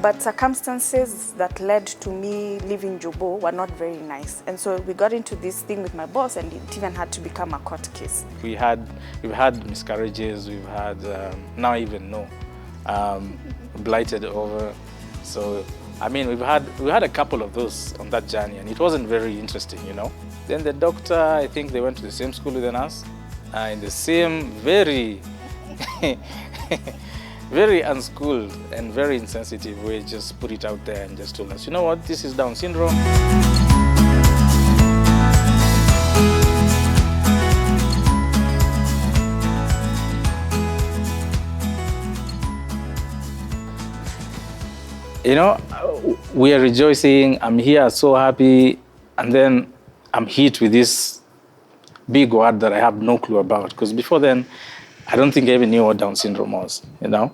But circumstances that led to me leaving Jobo were not very nice. And so we got into this thing with my boss, and it even had to become a court case. We've had miscarriages, we've had, now I even know, blighted over. So, I mean, we had a couple of those on that journey, and it wasn't very interesting, you know. Then the doctor, I think they went to the same school with us, in the same very, very unschooled and very insensitive way, just put it out there and just told us, you know what, this is Down syndrome. You know, we are rejoicing, I'm here so happy, and then I'm hit with this big word that I have no clue about, because before then, I don't think I even knew what Down syndrome was, you know?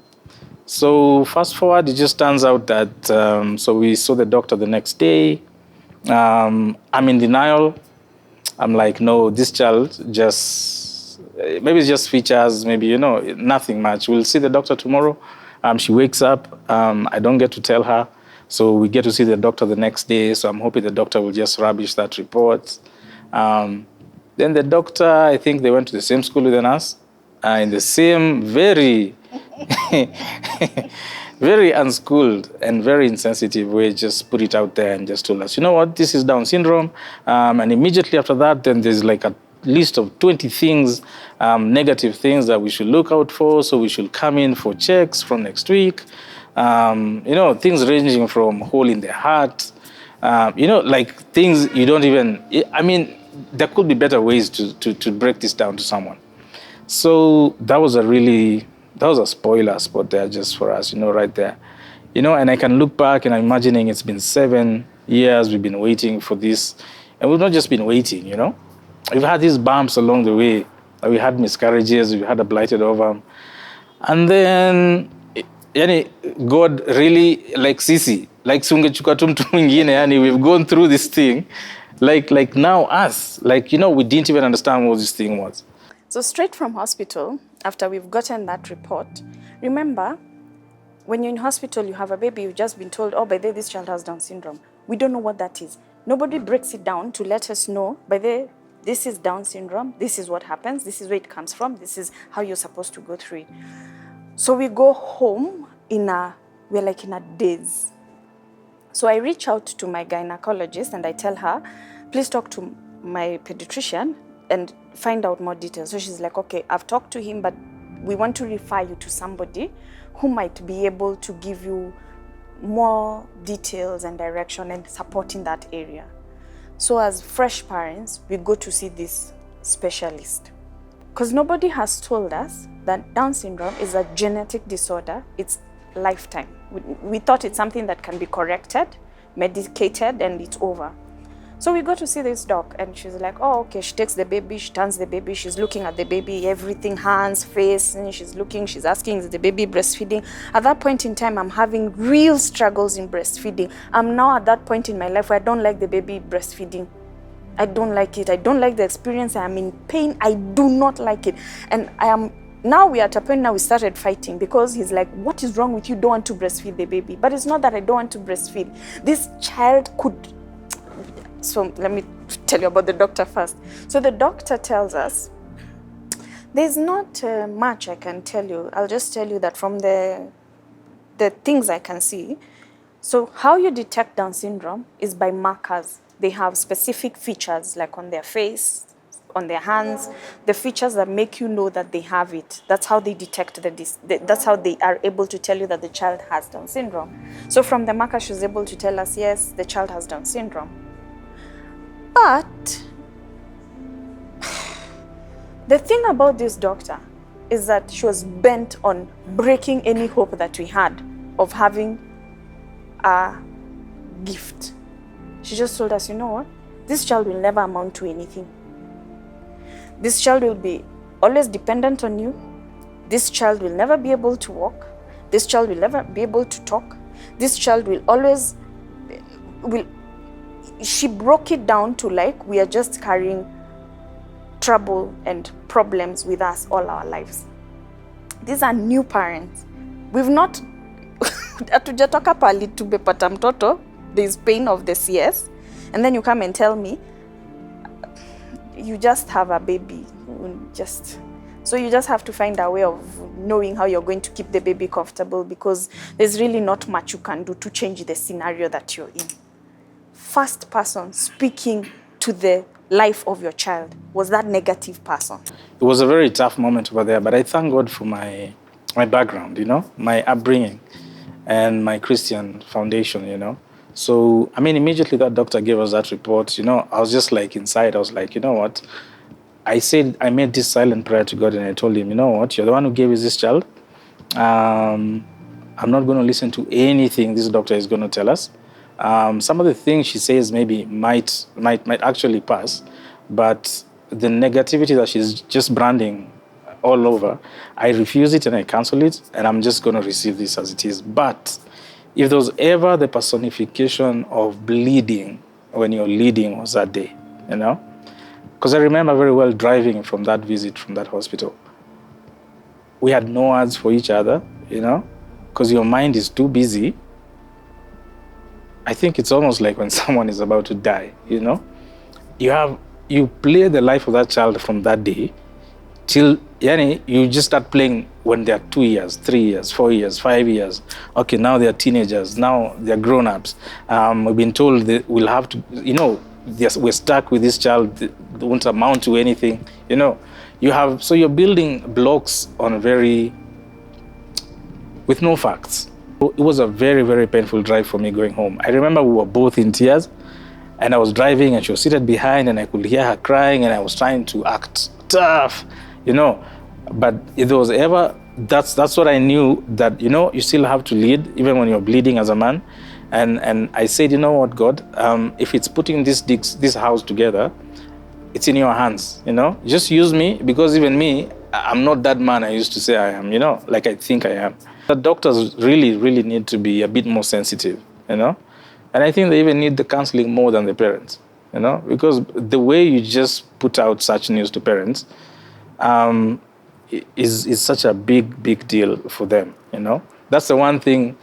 So fast forward, it just turns out that, so we saw the doctor the next day. I'm in denial. I'm like, no, this child just, maybe it's just features, maybe, you know, nothing much. We'll see the doctor tomorrow. She wakes up, I don't get to tell her. So we get to see the doctor the next day. So I'm hoping the doctor will just rubbish that report. Then the doctor, I think they went to the same school with us. In the same very, very unschooled and very insensitive way, just put it out there and just told us, you know what, this is Down syndrome. And immediately after that, then there's like a list of 20 things, negative things that we should look out for. So we should come in for checks from next week. You know, things ranging from hole in the heart, you know, like things you don't even, I mean, there could be better ways to break this down to someone. So that was a spoiler spot there just for us, you know, right there. You know, and I can look back and I'm imagining it's been 7 years we've been waiting for this. And we've not just been waiting, you know. We've had these bumps along the way. We had miscarriages, we had a blighted ovum. And then, God really, like Sisi, like sungechuka tu mtu mwingine, yani we've gone through this thing. Like now us, like, you know, we didn't even understand what this thing was. So straight from hospital, after we've gotten that report, remember, when you're in hospital, you have a baby, you've just been told, oh, by the way, this child has Down syndrome. We don't know what that is. Nobody breaks it down to let us know, by the way, this is Down syndrome, this is what happens, this is where it comes from, this is how you're supposed to go through it. So we go home we're like in a daze. So I reach out to my gynecologist and I tell her, please talk to my pediatrician and find out more details. So she's like, okay, I've talked to him, but we want to refer you to somebody who might be able to give you more details and direction and support in that area. So as fresh parents, we go to see this specialist. Because nobody has told us that Down syndrome is a genetic disorder. It's lifetime. We thought it's something that can be corrected, medicated, and it's over. So we go to see this doc, and she's like, oh, okay, she takes the baby, she turns the baby, she's looking at the baby, everything, hands, face, and she's looking, she's asking, is the baby breastfeeding? At that point in time, I'm having real struggles in breastfeeding. I'm now at that point in my life where I don't like the baby breastfeeding. I don't like it. I don't like the experience. I am in pain. I do not like it. And now we are at a point now we started fighting because he's like, what is wrong with you? Don't want to breastfeed the baby. But it's not that I don't want to breastfeed. This child could... So let me tell you about the doctor first. So the doctor tells us, there's not much I can tell you. I'll just tell you that from the things I can see. So how you detect Down syndrome is by markers. They have specific features like on their face, on their hands, the features that make you know that they have it. That's how they detect that's how they are able to tell you that the child has Down syndrome. So from the marker, she's able to tell us, yes, the child has Down syndrome. But the thing about this doctor is that she was bent on breaking any hope that we had of having a gift. She just told us, you know what? This child will never amount to anything. This child will be always dependent on you. This child will never be able to walk. This child will never be able to talk. This child will always... She broke it down to like, we are just carrying trouble and problems with us all our lives. These are new parents. We've not hatujatoka pali tumepata mtoto, there's pain of the CS, and then you come and tell me you just have a baby. So you just have to find a way of knowing how you're going to keep the baby comfortable, because there's really not much you can do to change the scenario that you're in. First person speaking to the life of your child was that negative person. It was a very tough moment over there, but I thank God for my background, my upbringing and my Christian foundation, So, immediately that doctor gave us that report, I was just like inside, I was like, you know what? I made this silent prayer to God, and I told him, you know what? You're the one who gave us this child. I'm not going to listen to anything this doctor is going to tell us. Some of the things she says maybe might actually pass, but the negativity that she's just branding all over, I refuse it and I cancel it, and I'm just going to receive this as it is. But if there was ever the personification of bleeding when you're leading, was that day, Because I remember very well driving from that visit from that hospital. We had no words for each other, because your mind is too busy. I think it's almost like when someone is about to die, You play the life of that child from that day till you just start playing when they're 2 years, 3 years, 4 years, 5 years. Okay, now they're teenagers, now they're grown-ups. We've been told that we'll have to, we're stuck with this child, they won't amount to anything, So you're building blocks with no facts. It was a very, very painful drive for me going home. I remember we were both in tears, and I was driving and she was seated behind, and I could hear her crying, and I was trying to act tough, But if there was ever, that's what I knew, that, you still have to lead even when you're bleeding as a man. And I said, you know what, God, if it's putting this house together, it's in your hands, Just use me, because even me, I'm not that man I used to say I am, like I think I am. The doctors really, really need to be a bit more sensitive, And I think they even need the counseling more than the parents, Because the way you just put out such news to parents is such a big deal for them, That's the one thing.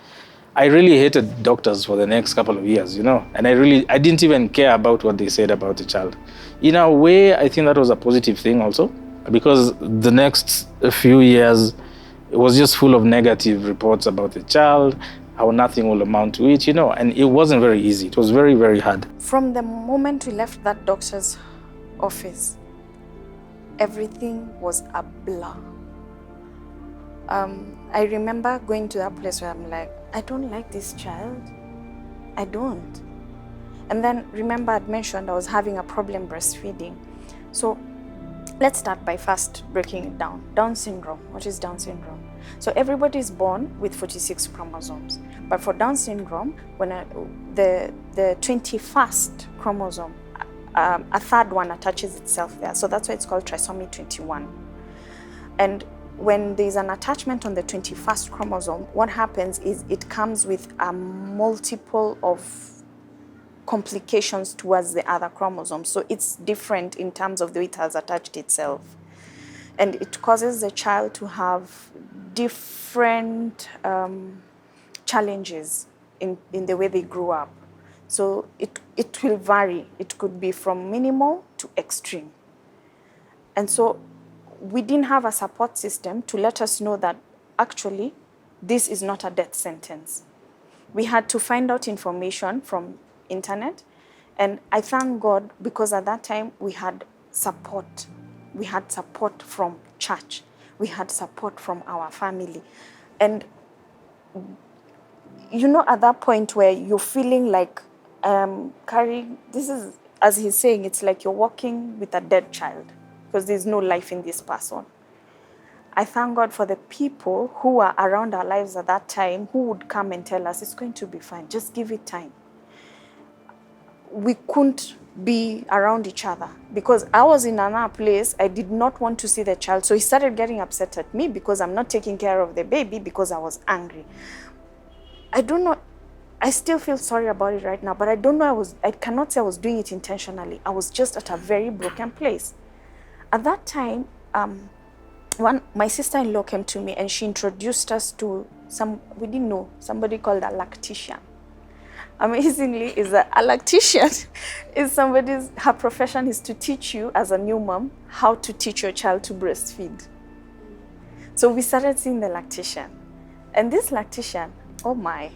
I really hated doctors for the next couple of years, And I didn't even care about what they said about the child. In a way, I think that was a positive thing also, because the next few years, it was just full of negative reports about the child, how nothing will amount to it, And it wasn't very easy. It was very, very hard. From the moment we left that doctor's office, everything was a blur. I remember going to that place where I'm like, I don't like this child. I don't. And then remember I'd mentioned I was having a problem breastfeeding. So let's start by first breaking it down. Down syndrome. What is Down syndrome? So everybody is born with 46 chromosomes. But for Down syndrome, when the 21st chromosome, a third one attaches itself there. So that's why it's called trisomy 21. And when there's an attachment on the 21st chromosome, what happens is it comes with a multiple of complications towards the other chromosome. So it's different in terms of the way it has attached itself. And it causes the child to have different challenges in the way they grew up. So it will vary. It could be from minimal to extreme. And so we didn't have a support system to let us know that actually this is not a death sentence. We had to find out information from internet, and I thank God because at that time we had support. We had support from church. We had support from our family. And at that point where you're feeling like, Carrie, this is, as he's saying, it's like you're walking with a dead child, because there's no life in this person. I thank God for the people who were around our lives at that time who would come and tell us, it's going to be fine, just give it time. We couldn't be around each other because I was in another place. I did not want to see the child. So he started getting upset at me because I'm not taking care of the baby because I was angry. I don't know. I still feel sorry about it right now, but I don't know. I cannot say I was doing it intentionally. I was just at a very broken place. At that time, my sister-in-law came to me and she introduced us to we didn't know somebody called a lactician. Amazingly, a lactician is her profession is to teach you as a new mom how to teach your child to breastfeed. So we started seeing the lactician. And this lactician, oh my,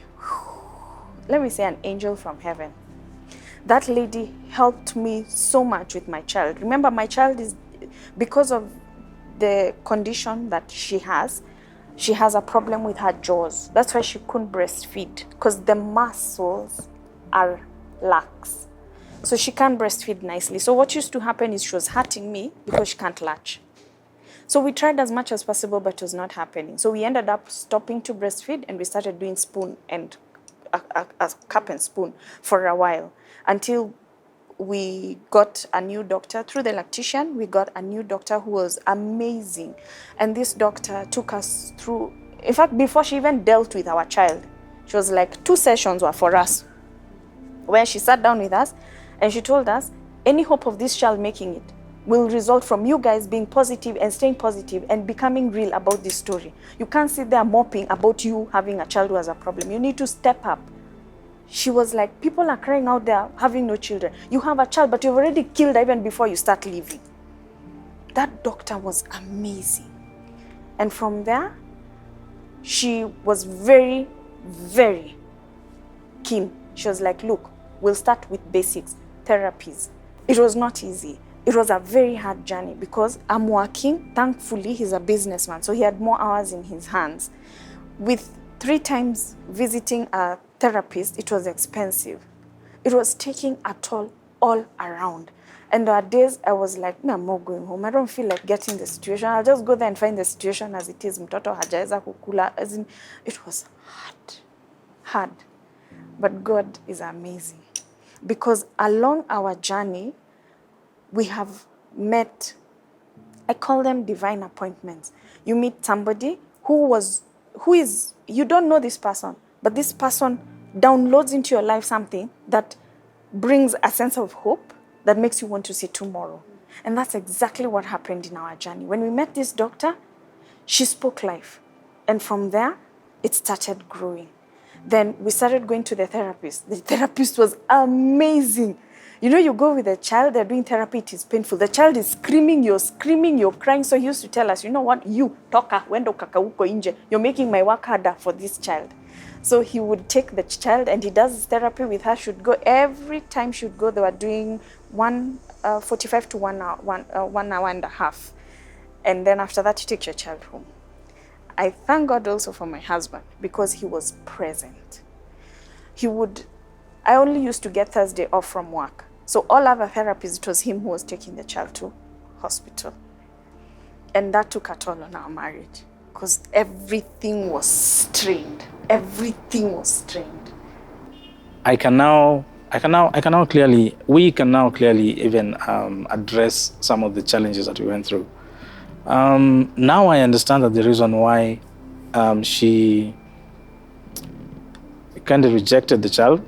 let me say an angel from heaven. That lady helped me so much with my child. Remember, my child is, because of the condition that she has a problem with her jaws. That's why she couldn't breastfeed, because the muscles are lax. So she can't breastfeed nicely. So what used to happen is she was hurting me because she can't latch. So we tried as much as possible, but it was not happening. So we ended up stopping to breastfeed, and we started doing spoon and a cup and spoon for a while, until we got a new doctor. Through the lactician, we got a new doctor who was amazing. And this doctor took us through, in fact, before she even dealt with our child, she was like, 2 sessions were for us, where she sat down with us and she told us, any hope of this child making it will result from you guys being positive and staying positive and becoming real about this story. You can't sit there moping about you having a child who has a problem. You need to step up. She was like, people are crying out there having no children. You have a child, but you've already killed even before you start living. That doctor was amazing. And from there, she was very, very keen. She was like, look, we'll start with basics, therapies. It was not easy. It was a very hard journey because I'm working. Thankfully, he's a businessman, so he had more hours in his hands. With 3 times visiting a therapist, it was expensive. It was taking a toll all around. And there are days I was like, no, I'm not going home. I don't feel like getting the situation. I'll just go there and find the situation as it is. Mtoto hajaweza kukula. As in, it was hard. But God is amazing. Because along our journey, we have met, I call them divine appointments. You meet somebody who is, you don't know this person, but this person downloads into your life something that brings a sense of hope that makes you want to see tomorrow. And that's exactly what happened in our journey. When we met this doctor, she spoke life. And from there, it started growing. Then we started going to the therapist. The therapist was amazing. You know, you go with a child, they're doing therapy, it is painful. The child is screaming, you're crying. So he used to tell us, you know what, you, toka, wendo kaka uko inje. You're making my work harder for this child. So he would take the child and he does his therapy with her. Should go every time she'd go, they were doing 45 to 1 hour, 1 hour and a half. And then after that, you take your child home. I thank God also for my husband because he was present. I only used to get Thursday off from work. So all other therapies, it was him who was taking the child to hospital. And that took a toll on our marriage because everything was strained. Everything was strained. We can now clearly even address some of the challenges that we went through. Now I understand that the reason why she kind of rejected the child,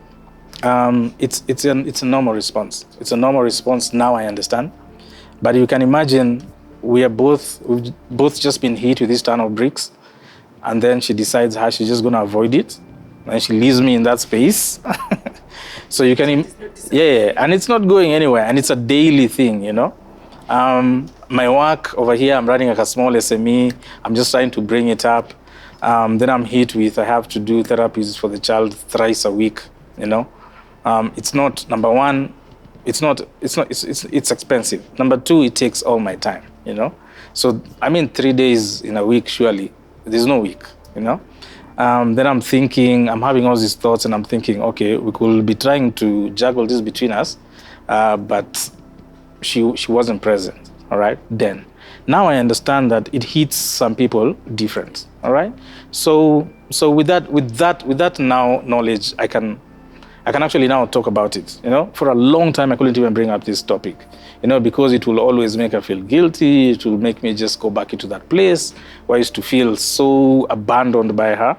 it's a normal response. It's a normal response now, I understand. But you can imagine we've both just been hit with this ton of bricks, and then she decides how she's just going to avoid it, and she leaves me in that space. So you can, and it's not going anywhere, and it's a daily thing, you know. My work over here, I'm running like a small SME. I'm just trying to bring it up. Then I'm hit with, I have to do therapies for the child thrice a week, you know. It's not, number one, it's expensive. Number two, it takes all my time, you know. So, 3 days in a week, surely, there's no week, you know. Then I'm having all these thoughts and I'm thinking, okay, we could be trying to juggle this between us, but she wasn't present, all right, then. Now I understand that it hits some people different, all right? So with that now knowledge, I can actually now talk about it, you know? For a long time, I couldn't even bring up this topic, you know, because it will always make her feel guilty. It will make me just go back into that place where I used to feel so abandoned by her.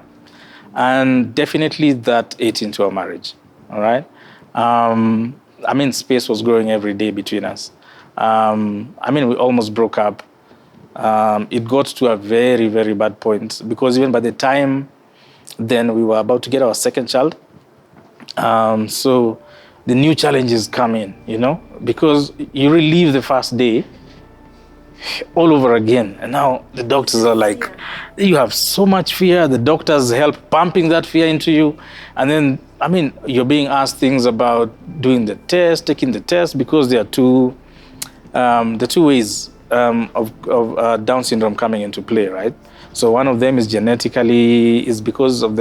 And definitely that ate into our marriage, all right? Space was growing every day between us. We almost broke up. It got to a very, very bad point because even by the time Then we were about to get our second child. So the new challenges come in, because you relieve the first day all over again. And now the doctors are like, you have so much fear. The doctors help pumping that fear into you. And then, you're being asked things about doing the test, taking the test, because there are the two ways of Down syndrome coming into play, right? So one of them is genetically, is because of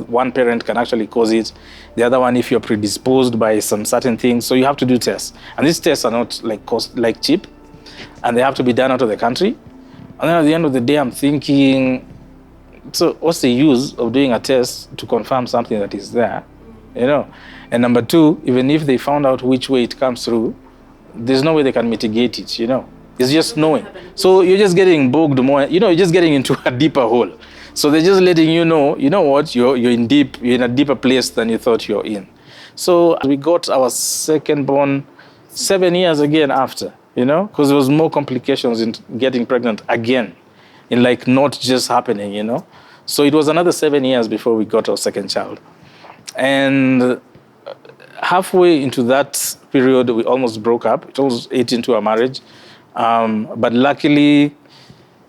one parent can actually cause it. The other one, if you're predisposed by some certain things, so you have to do tests. And these tests are not like cheap, and they have to be done out of the country. And then at the end of the day, I'm thinking, so what's the use of doing a test to confirm something that is there, And number two, even if they found out which way it comes through, there's no way they can mitigate it, It's just knowing. So you're just getting bogged more, you're just getting into a deeper hole. So they're just letting you know what, you're in a deeper place than you thought you're in. So we got our second born 7 years again after, because there was more complications in getting pregnant again, in not just happening, So it was another 7 years before we got our second child. And halfway into that period, we almost broke up. It almost ate into our marriage. But luckily,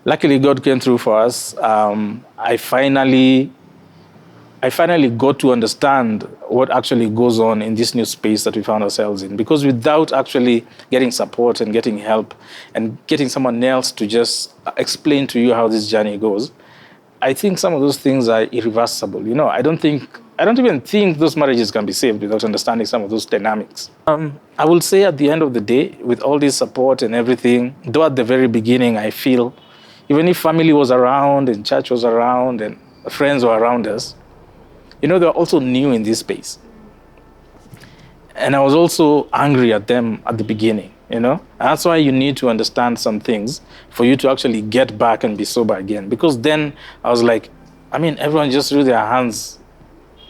God came through for us. I finally got to understand what actually goes on in this new space that we found ourselves in. Because without actually getting support and getting help and getting someone else to just explain to you how this journey goes, I think some of those things are irreversible. I don't even think those marriages can be saved without understanding some of those dynamics. I will say at the end of the day, with all this support and everything, though at the very beginning, I feel, even if family was around and church was around and friends were around us, they're also new in this space. And I was also angry at them at the beginning, And that's why you need to understand some things for you to actually get back and be sober again. Because then I was like, everyone just threw their hands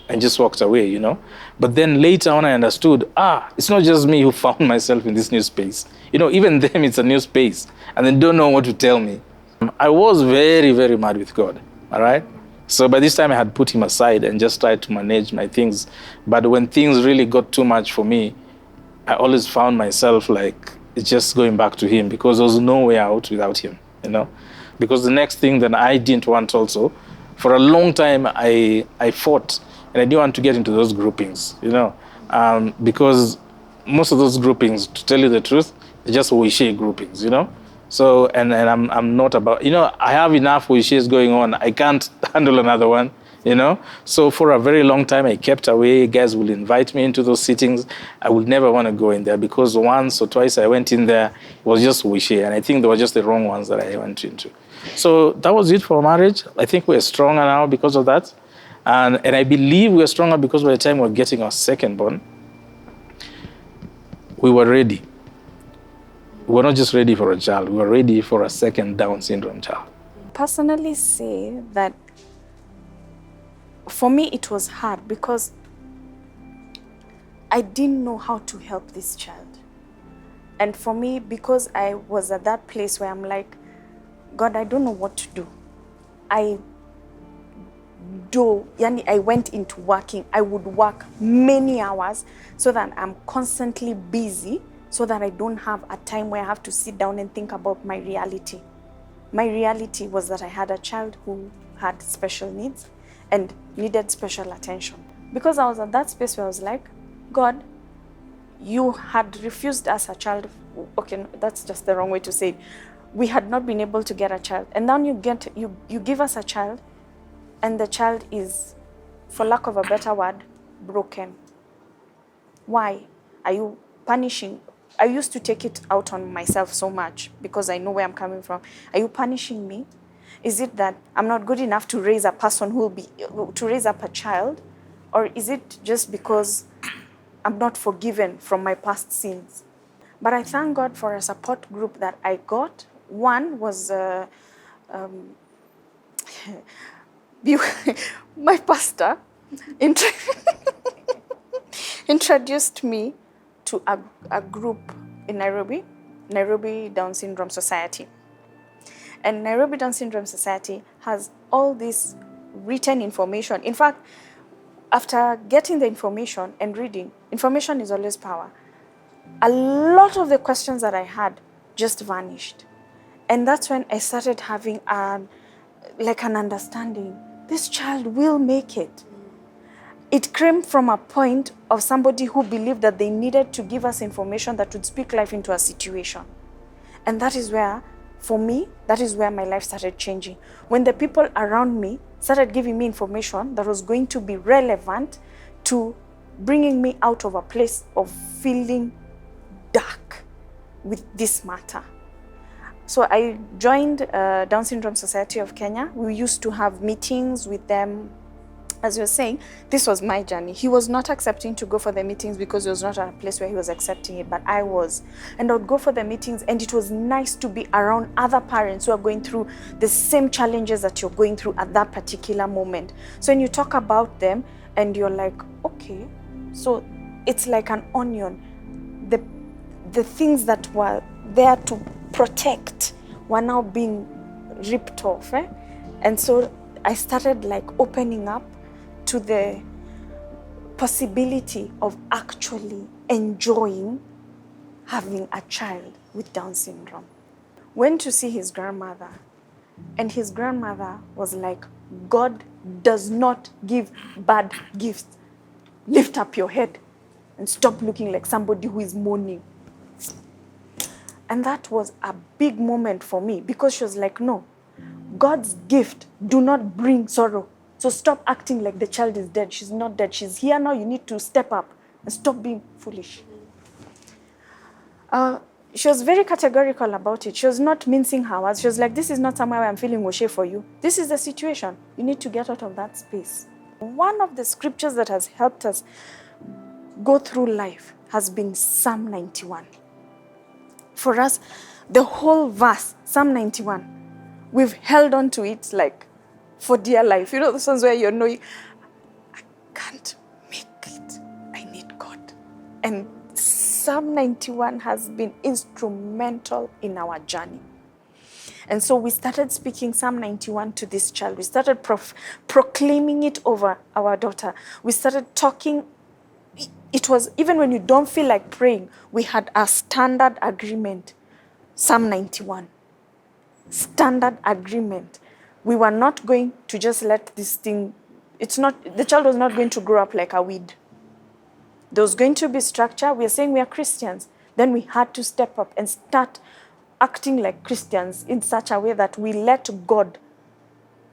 and just walked away, But then later on I understood, it's not just me who found myself in this new space. Even them, it's a new space. And they don't know what to tell me. I was very, very mad with God, all right? So by this time I had put him aside and just tried to manage my things. But when things really got too much for me, I always found myself just going back to him, because there was no way out without him, Because the next thing that I didn't want also, for a long time I fought, and I didn't want to get into those groupings, because most of those groupings, to tell you the truth, they're just wishy groupings, So, and I'm not about, I have enough wishes going on. I can't handle another one, So for a very long time, I kept away. Guys will invite me into those sittings. I would never want to go in there, because once or twice I went in there, it was just wishy. And I think they were just the wrong ones that I went into. So that was it for marriage. I think we're stronger now because of that. And I believe we're stronger because by the time we're getting our second born, we were ready. We were not just ready for a child, we were ready for a second Down syndrome child. Personally say that for me it was hard because I didn't know how to help this child. And for me, because I was at that place where I'm like, God, I don't know what to do. I went into working. I would work many hours so that I'm constantly busy, so that I don't have a time where I have to sit down and think about my reality. My reality was that I had a child who had special needs and needed special attention. Because I was at that space where I was like, God, you had refused us a child. Okay, no, that's just the wrong way to say it. We had not been able to get a child. And then you give us a child, and the child is, for lack of a better word, broken. Why? Are you punishing? I used to take it out on myself so much because I know where I'm coming from. Are you punishing me? Is it that I'm not good enough to raise a person to raise up a child? Or is it just because I'm not forgiven from my past sins? But I thank God for a support group that I got. One was my pastor introduced me to a group in Nairobi Down Syndrome Society. And Nairobi Down Syndrome Society has all these written information. In fact, after getting the information and reading, information is always power. A lot of the questions that I had just vanished. And that's when I started having an understanding. This child will make it. It came from a point of somebody who believed that they needed to give us information that would speak life into a situation. And that is where, for me, that is where my life started changing. When the people around me started giving me information that was going to be relevant to bringing me out of a place of feeling dark with this matter. So I joined Down Syndrome Society of Kenya. We used to have meetings with them. As you were saying, this was my journey. He was not accepting to go for the meetings because it was not a place where he was accepting it, but I was. And I would go for the meetings, and it was nice to be around other parents who are going through the same challenges that you're going through at that particular moment. So when you talk about them and you're like, okay, so it's like an onion. The things that were there to protect were now being ripped off. And so I started opening up to the possibility of actually enjoying having a child with Down syndrome. Went to see his grandmother, and his grandmother was like, God does not give bad gifts. Lift up your head and stop looking like somebody who is mourning. And that was a big moment for me, because she was like, no, God's gift do not bring sorrow. So stop acting like the child is dead. She's not dead. She's here now. You need to step up and stop being foolish. She was very categorical about it. She was not mincing her words. She was like, this is not somewhere where I'm feeling Oshe for you. This is the situation. You need to get out of that space. One of the scriptures that has helped us go through life has been Psalm 91. For us, the whole verse, Psalm 91, we've held on to it for dear life. You know, the ones where I can't make it. I need God. And Psalm 91 has been instrumental in our journey. And so we started speaking Psalm 91 to this child. We started proclaiming it over our daughter. We started talking. It was, even when you don't feel like praying, we had a standard agreement. Psalm 91. Standard agreement. We were not going to just let this thing, the child was not going to grow up like a weed. There was going to be structure. We are saying we are Christians. Then we had to step up and start acting like Christians in such a way that we let God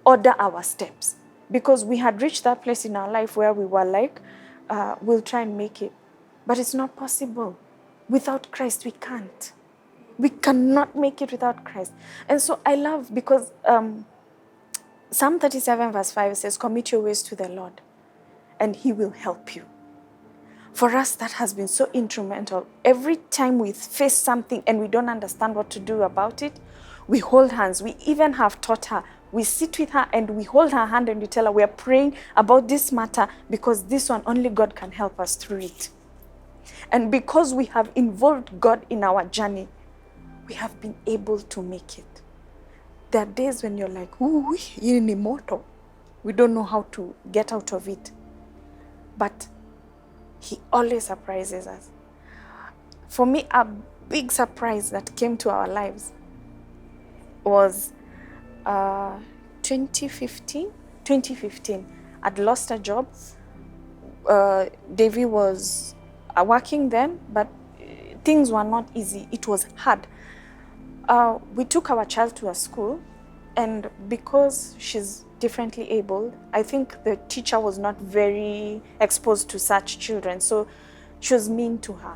order our steps. Because we had reached that place in our life where we were like, we'll try and make it. But it's not possible. Without Christ, we can't. We cannot make it without Christ. And so I love, because Psalm 37 verse 5 says, commit your ways to the Lord, and he will help you. For us, that has been so instrumental. Every time we face something and we don't understand what to do about it, we hold hands. We even have taught her. We sit with her and we hold her hand and we tell her we are praying about this matter because this one, only God can help us through it. And because we have involved God in our journey, we have been able to make it. There are days when you're like, ooh, you're immortal. We don't know how to get out of it. But he always surprises us. For me, a big surprise that came to our lives was 2015. I'd lost a job. Davy was working then, but things were not easy. It was hard. We took our child to a school, and because she's differently abled, I think the teacher was not very exposed to such children, so she was mean to her.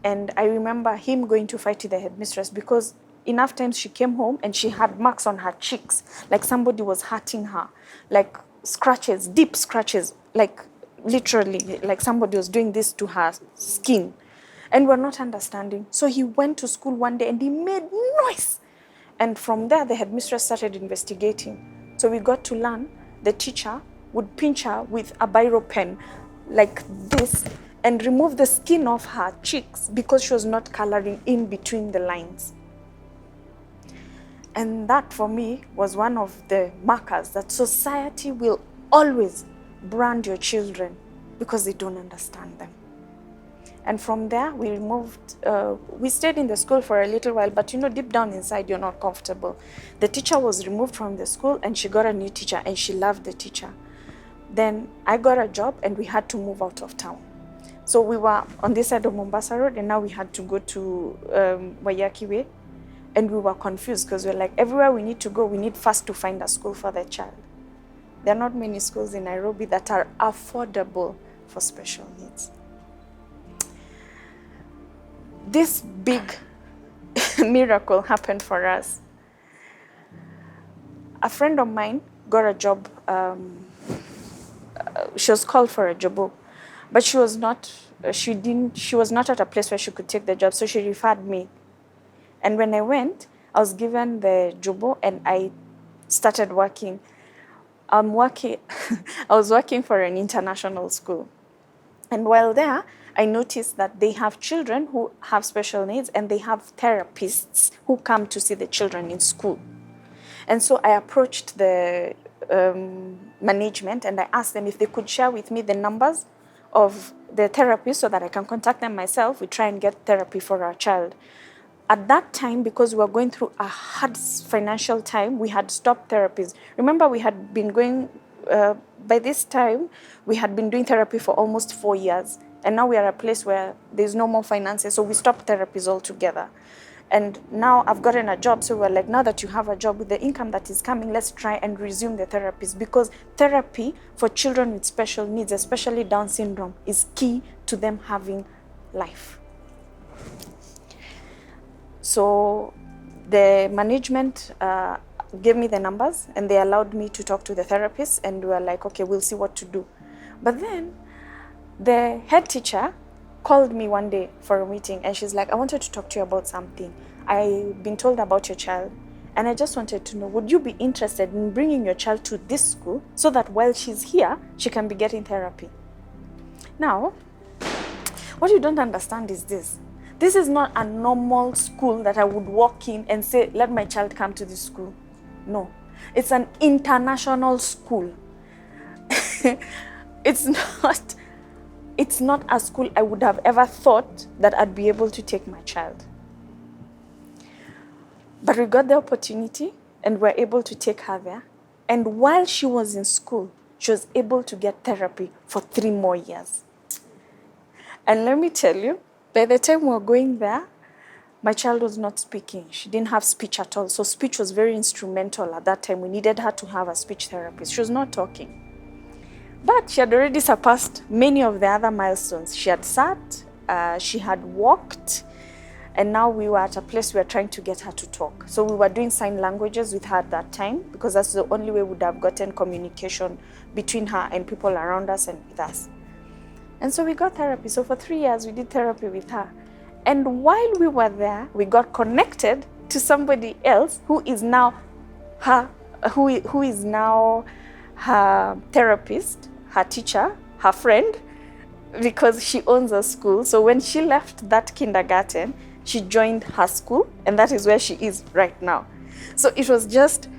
And I remember him going to fight with the headmistress because enough times she came home and she had marks on her cheeks, like somebody was hurting her, like scratches, deep scratches, like literally, like somebody was doing this to her skin. And we're not understanding. So he went to school one day and he made noise. And from there, the headmistress started investigating. So we got to learn the teacher would pinch her with a biro pen like this and remove the skin off her cheeks because she was not coloring in between the lines. And that for me was one of the markers that society will always brand your children because they don't understand them. And from there, we stayed in the school for a little while, but deep down inside, you're not comfortable. The teacher was removed from the school and she got a new teacher and she loved the teacher. Then I got a job and we had to move out of town. So we were on this side of Mombasa Road and now we had to go to Waiyaki Way. And we were confused because we're like, everywhere we need to go, we need first to find a school for the child. There are not many schools in Nairobi that are affordable for special needs. This big miracle happened for us. A friend of mine got a job. She was called for a job, but she was not at a place where she could take the job, so she referred me. And when I went, I was given the job and I started working. I was working for an international school. And while there, I noticed that they have children who have special needs and they have therapists who come to see the children in school. And so I approached the management and I asked them if they could share with me the numbers of the therapists so that I can contact them myself. We try and get therapy for our child. At that time, because we were going through a hard financial time, we had stopped therapies. Remember, we had been going, by this time, we had been doing therapy for almost 4 years. And now we are at a place where there's no more finances, so we stopped therapies altogether. And now I've gotten a job, so we're like, now that you have a job with the income that is coming, let's try and resume the therapies. Because therapy for children with special needs, especially Down syndrome, is key to them having life. So the management gave me the numbers and they allowed me to talk to the therapists and we were like, okay, we'll see what to do. But then the head teacher called me one day for a meeting and she's like, I wanted to talk to you about something. I've been told about your child and I just wanted to know, would you be interested in bringing your child to this school so that while she's here, she can be getting therapy? Now, what you don't understand is this. This is not a normal school that I would walk in and say, let my child come to this school. No, it's an international school. It's not a school I would have ever thought that I'd be able to take my child. But we got the opportunity and were able to take her there. And while she was in school, she was able to get therapy for 3 more years. And let me tell you, by the time we were going there, my child was not speaking. She didn't have speech at all. So speech was very instrumental at that time. We needed her to have a speech therapist. She was not talking. But she had already surpassed many of the other milestones. She had sat, she had walked, and now we were at a place we were trying to get her to talk. So we were doing sign languages with her at that time because that's the only way we would have gotten communication between her and people around us and with us. And so we got therapy. So for 3 years, we did therapy with her. And while we were there, we got connected to somebody else who is now her therapist, her teacher, her friend, because she owns a school. So when she left that kindergarten, she joined her school, and that is where she is right now. So it was just,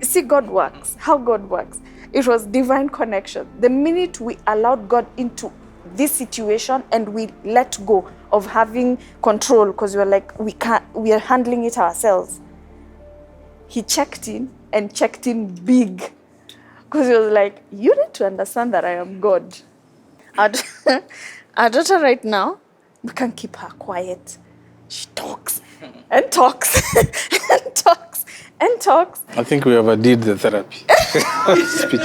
see, God works, how God works. It was divine connection. The minute we allowed God into this situation and we let go of having control because we were like, we are handling it ourselves. He checked in and checked in big because he was like, you need to understand that I am God. Our daughter right now, we can't keep her quiet. She talks and talks and talks and talks. I think we overdid the therapy. Speech.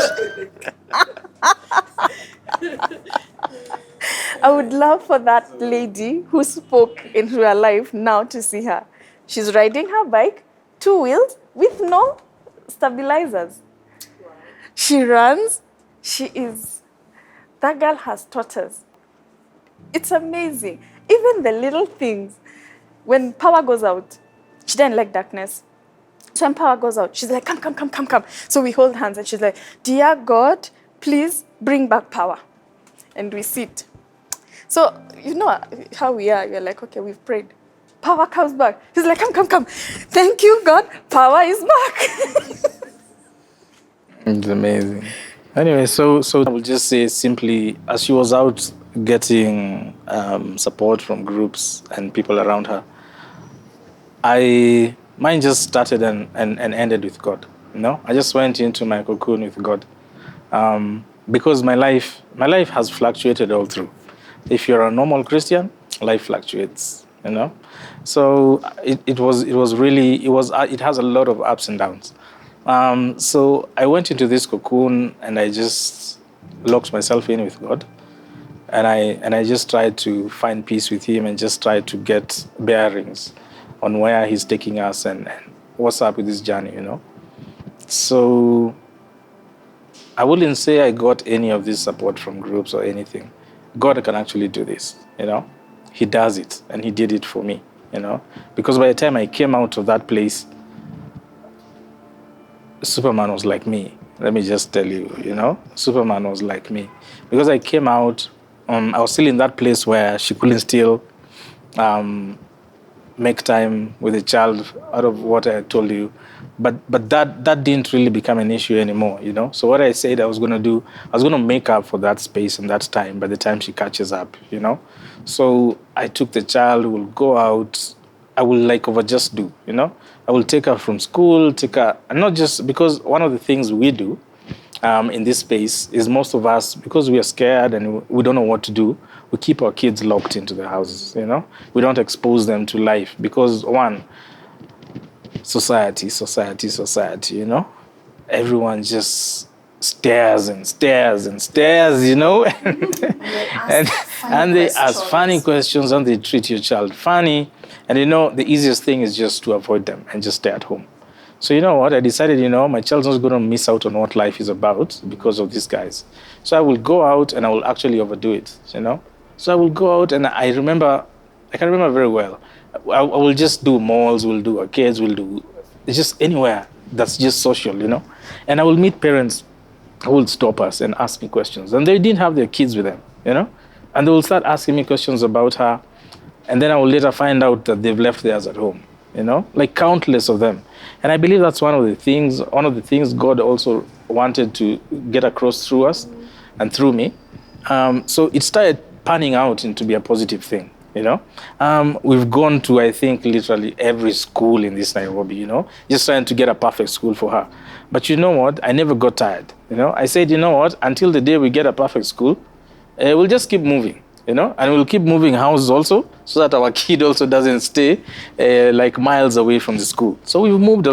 I would love for that lady who spoke into her life now to see her. She's riding her bike, 2 wheels, with no stabilizers. Wow. She runs. That girl has taught us. It's amazing. Even the little things. When power goes out, she didn't like darkness. So when power goes out, she's like, come. So we hold hands and she's like, dear God, please bring back power. And we sit. So you know how we are. We're like, okay, we've prayed. power comes back. He's like, come. Thank you, God. Power is back. It's amazing. Anyway, so I will just say simply, as she was out getting support from groups and people around her, mine just started and ended with God. You know, I just went into my cocoon with God, because my life has fluctuated all through. If you're a normal Christian, life fluctuates. You know, so it has a lot of ups and downs. So I went into this cocoon and I just locked myself in with God, and I just tried to find peace with Him and just tried to get bearings on where He's taking us and what's up with this journey, you know. So I wouldn't say I got any of this support from groups or anything. God can actually do this, you know. He does it, and He did it for me, you know. Because by the time I came out of that place, Superman was like me. Let me just tell you, you know, Superman was like me. Because I came out, I was still in that place where she couldn't still make time with a child out of what I told you. But that didn't really become an issue anymore, you know. So what I said I was going to do, I was going to make up for that space and that time by the time she catches up, you know. So I took the child, we'll go out, I will like just do, you know. I will take her from school, and not just because one of the things we do in this space is most of us, because we are scared and we don't know what to do, we keep our kids locked into the houses, you know. We don't expose them to life because, one, society, you know. Everyone just stares, you know. and they ask funny questions and they treat your child funny. And, you know, the easiest thing is just to avoid them and just stay at home. So, you know what? I decided, you know, my child's not going to miss out on what life is about because of these guys. So I will go out and I will actually overdo it, you know. So I will go out and I can remember very well. I will just do malls, we'll do arcades, we'll do just anywhere that's just social, you know. And I will meet parents who will stop us and ask me questions. And they didn't have their kids with them, you know. And they will start asking me questions about her. And then I will later find out that they've left theirs at home, you know, like countless of them. And I believe that's one of the things God also wanted to get across through us and through me. So it started panning out into be a positive thing, you know. We've gone to, I think, literally every school in this Nairobi, you know, just trying to get a perfect school for her. But you know what? I never got tired, you know. I said, you know what? Until the day we get a perfect school, we'll just keep moving. You know, and we'll keep moving houses also so that our kid also doesn't stay like miles away from the school. So we've moved a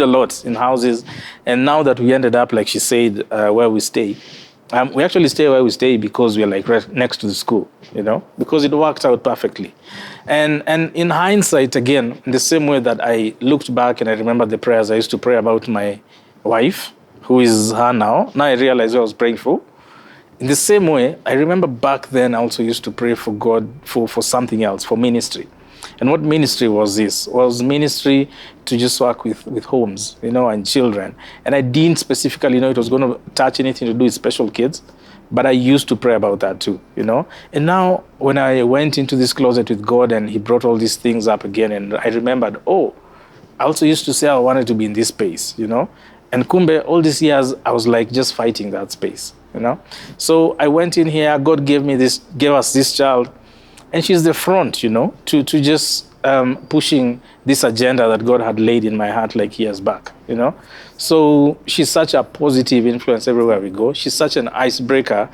lot in houses. And now that we ended up, like she said, where we stay, we actually stay where we stay because we're like right next to the school, you know, because it worked out perfectly. And in hindsight, again, in the same way that I looked back and I remember the prayers I used to pray about my wife, who is her now. Now I realize what I was praying for. In the same way, I remember back then I also used to pray for God for something else, for ministry. And what ministry was this? Was ministry to just work with homes, you know, and children. And I didn't specifically know it was going to touch anything to do with special kids, but I used to pray about that too, you know. And now when I went into this closet with God and He brought all these things up again, and I remembered, I also used to say I wanted to be in this space, you know. And kumbe, all these years, I was like just fighting that space, you know. So I went in here, God gave us this child, and she's the front, you know, to just pushing this agenda that God had laid in my heart like years back, you know. So she's such a positive influence everywhere we go. She's such an icebreaker.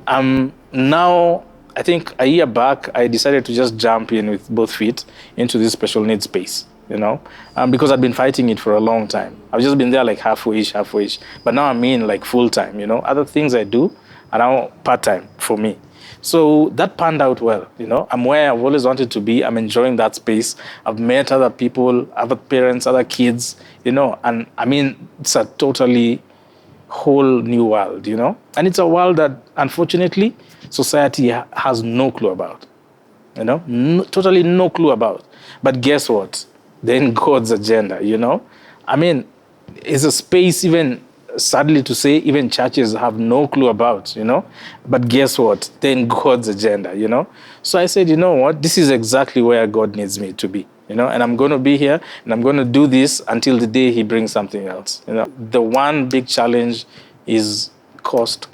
Now, I think a year back, I decided to just jump in with both feet into this special needs space, you know, because I'd been fighting it for a long time. I've just been there like halfway-ish. But now I'm in like full-time, you know. Other things I do are now part-time for me. So that panned out well, you know. I'm where I've always wanted to be. I'm enjoying that space. I've met other people, other parents, other kids, you know. And I mean, it's a totally whole new world, you know. And it's a world that, unfortunately, society has no clue about, you know. Totally no clue about. But guess what? They're in God's agenda, you know. I mean, it's a space even sadly to say, even churches have no clue about, But guess what? Then God's agenda, So I said, you know what? This is exactly where God needs me to be, and I'm going to be here and I'm going to do this until the day he brings something else, The one big challenge is cost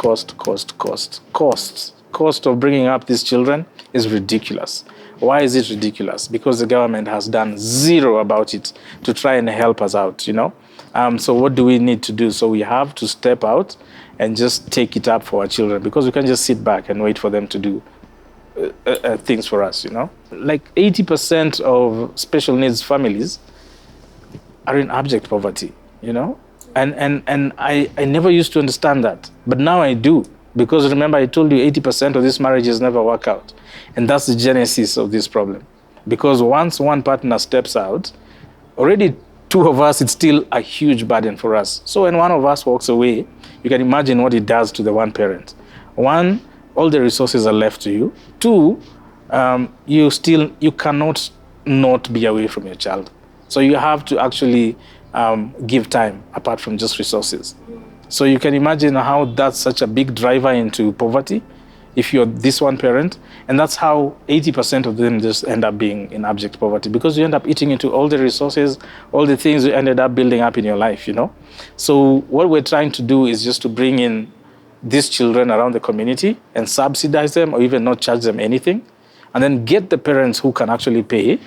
of bringing up these children is ridiculous. Why is it ridiculous? Because the government has done zero about it to try and help us out, So what do we need to do? So we have to step out and just take it up for our children, because we can't just sit back and wait for them to do things for us, Like 80% of special needs families are in abject poverty, And I never used to understand that. But now I do. Because remember, I told you 80% of these marriages never work out. And that's the genesis of this problem. Because once one partner steps out, already two of us, it's still a huge burden for us. So when one of us walks away, you can imagine what it does to the one parent. One, all the resources are left to you. Two, you cannot not be away from your child. So you have to actually give time apart from just resources. So you can imagine how that's such a big driver into poverty if you're this one parent. And that's how 80% of them just end up being in abject poverty, because you end up eating into all the resources, all the things you ended up building up in your life, So what we're trying to do is just to bring in these children around the community and subsidize them, or even not charge them anything, and then get the parents who can actually pay,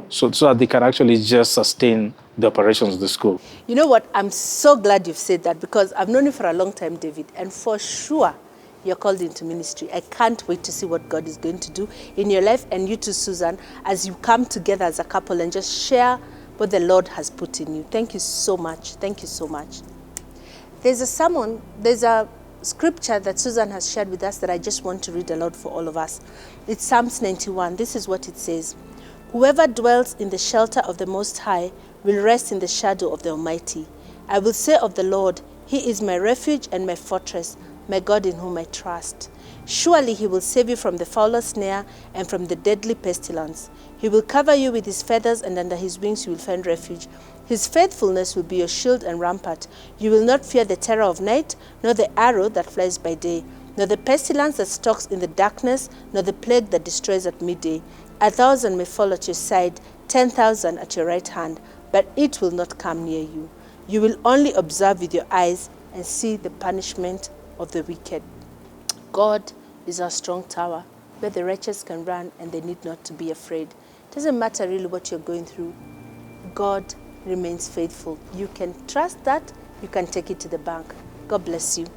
so that they can actually just sustain the operations of the school. You know what? I'm so glad you've said that, because I've known you for a long time, David, and for sure you're called into ministry. I can't wait to see what God is going to do in your life, and you too, Susan, as you come together as a couple and just share what the Lord has put in you. Thank you so much. Thank you so much. There's a scripture that Susan has shared with us that I just want to read aloud for all of us. It's Psalms 91. This is what it says. Whoever dwells in the shelter of the Most High will rest in the shadow of the Almighty. I will say of the Lord, He is my refuge and my fortress, my God in whom I trust. Surely He will save you from the fowler's snare and from the deadly pestilence. He will cover you with His feathers, and under His wings you will find refuge. His faithfulness will be your shield and rampart. You will not fear the terror of night, nor the arrow that flies by day, nor the pestilence that stalks in the darkness, nor the plague that destroys at midday. 1,000 may fall at your side, 10,000 at your right hand, but it will not come near you. You will only observe with your eyes and see the punishment of the wicked. God is our strong tower, where the righteous can run and they need not to be afraid. It doesn't matter really what you're going through. God remains faithful. You can trust that. You can take it to the bank. God bless you.